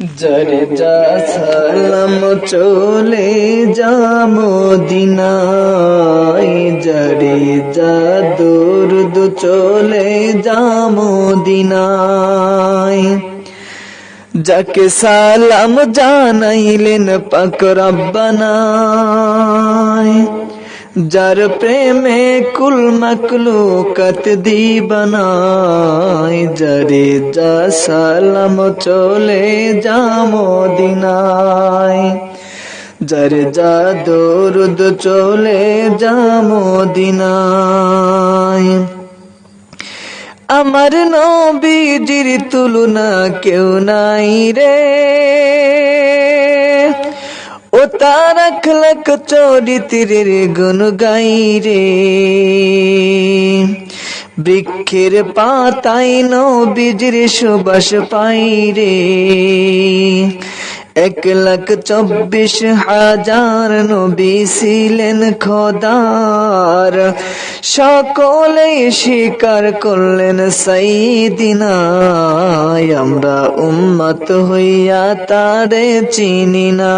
জরে যা সালাম চলে যা মদিনায়, জরে যা দুরুদ চলে যা মদিনায়। যাকে সালাম জানাইলেন পাক রব্বানা, যার প্রেমে কুল মখলুকাত দিবানায়, জরে যা সালাম চলে যা মদিনায়, জরে যা দরুদ চলে যা মদিনায়। আমার নবীজির তুলনা কেউ নাই রে, ও তার আখলাক চরিত্রের গুণ গাই রে। বৃক্ষের পাতায় নবীজির সুবাস পাই রে, 1,24,000 নবী ছিলেন খোদার, সকলে স্বীকার করলেন সাইয়্যিদিনা। আমরা উম্মত হইয়া তারে চিনি না,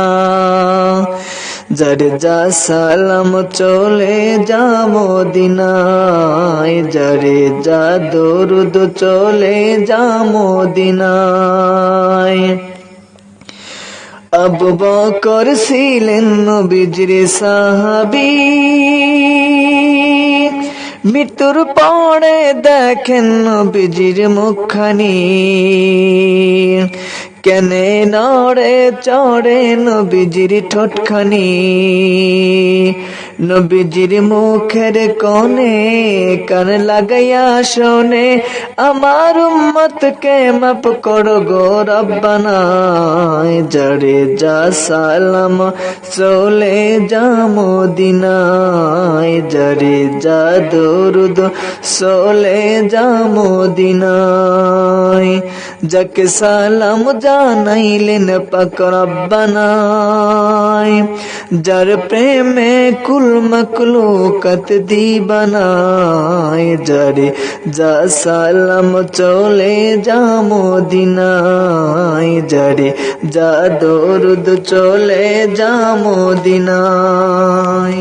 জরে যা সালাম চলে যা মদিনায়, জরে যা দরুদ চলে যা মদিনায়। আবু বকর ছিলেন নবীজির সাহাবী, মৃত্যুর পরে দেখেন নবীজির মুখখানি, কেনে নড়ে চড়ে নবীজির ঠোঁটখানি। নবীজির মুখের কোণে কান লাগাইয়া শোনে, আমার উম্মতকে মাফ করো গো রব্বানা। জরে যা সালাম চলে যা মদিনায়, জরে যা দরুদ চলে যা মদিনায়। যাকে সালাম জানাইলেন পাক রব্বানা, যার প্রেমে কুল মখলুকাত দিবানায়, জরে যা সালাম চলে যা মদিনায়, জরে যা দরুদ চলে যা মদিনায়।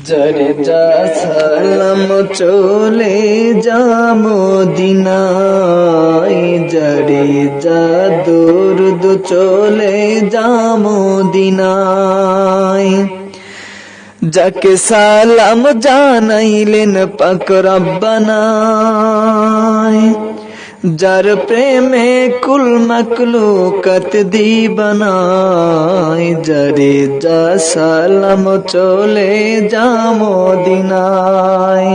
জরে যা সালাম চলে যা মদিনায়, জরে যা দরুদ চলে যা মদিনায়। যাকে সালাম জানাইলেন পাক রব্বানা, যার প্রেমে কুল মখলুকাত দিবানায়, জরে যা সালাম চলে যা মদিনায়,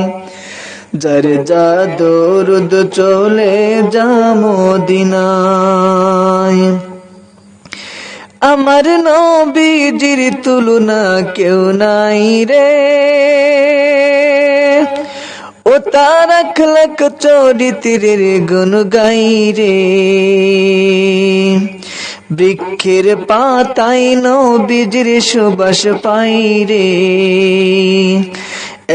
জরে যা দরুদ চলে যা মদিনায়। আমার নবীজির তুলনা কেউ নাই রে, ও তার আখলাক চরিত্রের গুণ গাই রে। বৃক্ষের পাতায় নবীজির সুবাস পাই রে,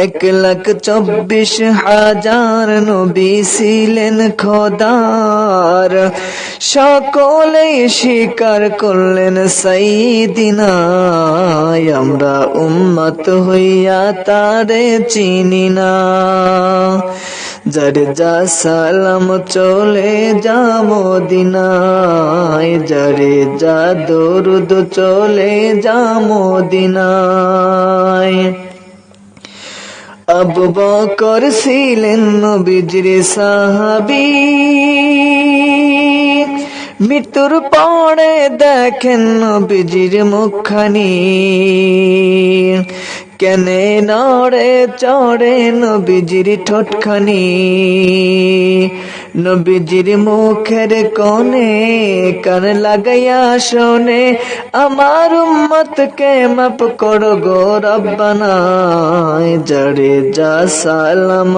1,24,000 নবী ছিলেন খোদার, সকলে স্বীকার করলেন সাইয়্যিদিনা। আমরা উম্মত হইয়া তারে চিনি না, জরে যা সালাম চলে যা মদিনায়, জরে যা দরুদ চলে যা মদিনায়। আবু বকর ছিলেন নবীজির সাহাবী, মৃত্যুর পরে দেখেন নবীজির মুখখানি, কেনে নড়ে চড়ে নবীজির ঠোঁটখানি। নবীজির মুখের কোণে কান লাগাইয়া শোনে, আমার উম্মতকে মাফ করো গো রব্বানা। জরে যা সালাম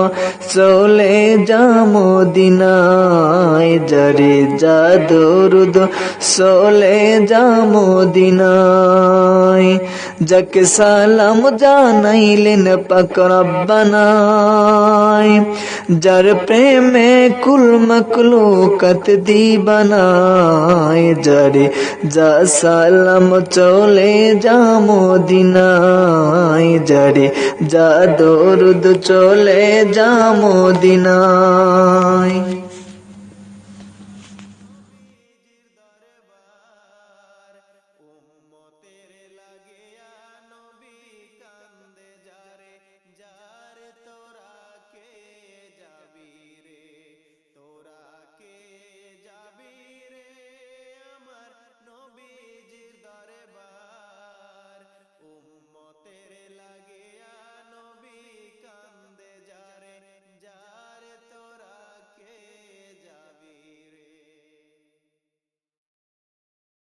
চলে যা মদিনায়, জরে যা দরুদ চলে যা মদিনায়। যাকে সালাম জানাইলেন পাক রব্বানা যার প্রেমে কুল মখলুকাত দিবানায় যারে যা সালাম চলে যা মদিনায় যারে যা দরুদ চলে যা মদিনায়